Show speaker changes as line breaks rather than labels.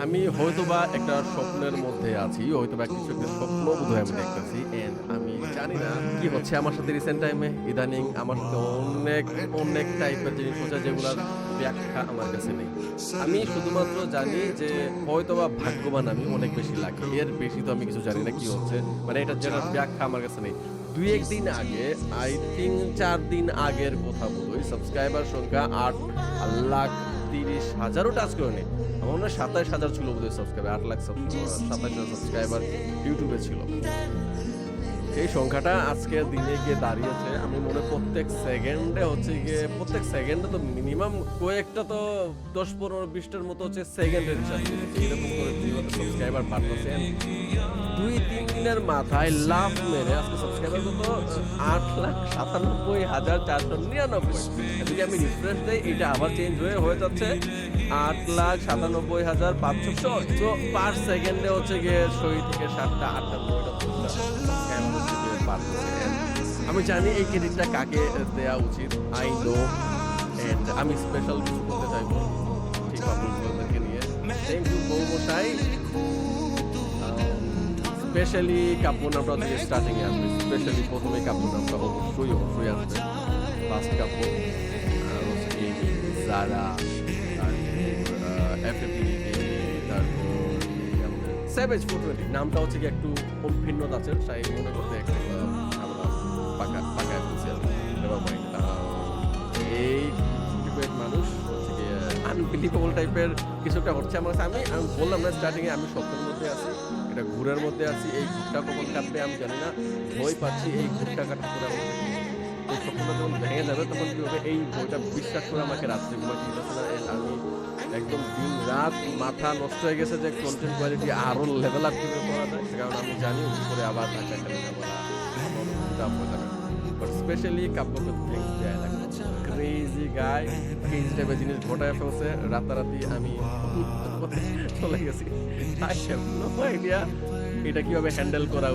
আমি হয়তোবা একটা স্বপ্নের মধ্যে আছি। হয়তোবা কিছু একটা স্বপ্ন বোধহয় আমি দেখতেছি। অ্যান্ড আমি জানি না কি হচ্ছে আমার সাথে রিসেন্ট টাইমে। ইদানিং আমার সাথে অনেক টাইপের জিনিস হচ্ছে যেগুলার ব্যাখ্যা আমার কাছে নেই। আমি শুধুমাত্র জানি যে হয়তোবা ভাগ্যবান আমি অনেক বেশি লাকি। এর বেশি তো আমি কিছু জানি না কি হচ্ছে। মানে এটা যেটার ব্যাখ্যা আমার কাছে নেই। ২-১ দিন আগে আই থিংক ৪ দিন আগের কথা বোধহয় সাবস্ক্রাইবার সংখ্যা ৮,৩০,০০০ ও টাচ করেনি। আমার মনে হয় ২৭,০০০ ছিল বোধহয় সাবস্ক্রাইবার। ৮,২৭,০০০ সাবস্ক্রাইবার ইউটিউবে ছিল। সেই সংখ্যাটা আজকের দিনে গিয়ে দাঁড়িয়েছে আমি মনে হয় প্রত্যেক সেকেন্ডে হচ্ছে গিয়ে প্রত্যেক সেকেন্ডে তো মিনিমাম কয়েকটা তো ১০-১৫-২০টার মতো হচ্ছে সেকেন্ডের হিসাব করতেছে। এরকম করে সাবস্ক্রাইবার বাড়তেছে। ২-৩ দিনের মাথায় লাফ মেরে আজকে সাবস্ক্রাইবার কত ৮,৯৭,৪৯৯। যদি আমি রিফ্রেশ দেই এটা আবার চেঞ্জ হয়ে যাচ্ছে ৮,৯৭,৫০০। তো পার সেকেন্ডে হচ্ছে গিয়ে ৬ থেকে ৭টা ৮টা ৯টা ১০টা সাবস্ক্রাইবার হচ্ছে গিয়ে বাড়তেছে। আমি জানি এই ক্রেডিটটা কাকে দেয়া উচিত। আই নো এন্ড আমি স্পেশাল কিছু করতে চাইবো ঠিক আপনাদেরকে নিয়ে। থ্যাংক ইউ বৌমশাই। স্পেশালি কাব্য নামটা হচ্ছে স্টার্টিং এ আসবে। স্পেশালি ১ম এই কাব্য নামটা অবশ্যই আসবে। ফার্স্ট কাব্য আর হচ্ছে এমি, জারা, তারপর এফএপি, তারপর এই আমাদের স্যাভেজ 420 নামটা হচ্ছে কি একটু ভিন্ন ধাঁচের। তাই মনে করতে একটা আমরা পাকা ফেলছি আরকি। Never mind. এই টাইপের মানুষ হচ্ছে গিয়ে আনবিলিভেবল টাইপের কিছু একটা হচ্ছে আমার কাছে। আমি বললাম না স্টার্টিং এ আমি স্বপ্নের মধ্যে আছি। এটা ঘুরের মধ্যে আছি। এই ঘুরটা কখন কাটবে আমি জানি না। ভয় পাচ্ছি এই ঘুরটা কাটার পরে আমার এই স্বপ্নটা যখন ভেঙে যাবে তখন কি হবে এই ভয়টা বিশ্বাস করে আমাকে রাত্রে ঘুমাইতে দিতেছে না। আমি একদম দিন-রাত মাথা নষ্ট হয়ে গেছে যে কনটেন্ট কোয়ালিটি আরো লেভেল আপ কিভাবে করা যায়। কারণ আমি জানি উপরে আবার ধাক্কা খেলে যাবো না। টাফ হয়ে যাবে। বাট স্পেশালি কাব্যকে থ্যাঙ্কস দেয়া লাগে। ক্রেজি গাই ক্রেজি টাইপের জিনিস ঘটায় ফেলছে। রাতারাতি আমি চলে গেছি। আই হ্যাভ নো আইডিয়া এটা কিভাবে হ্যান্ডেল করা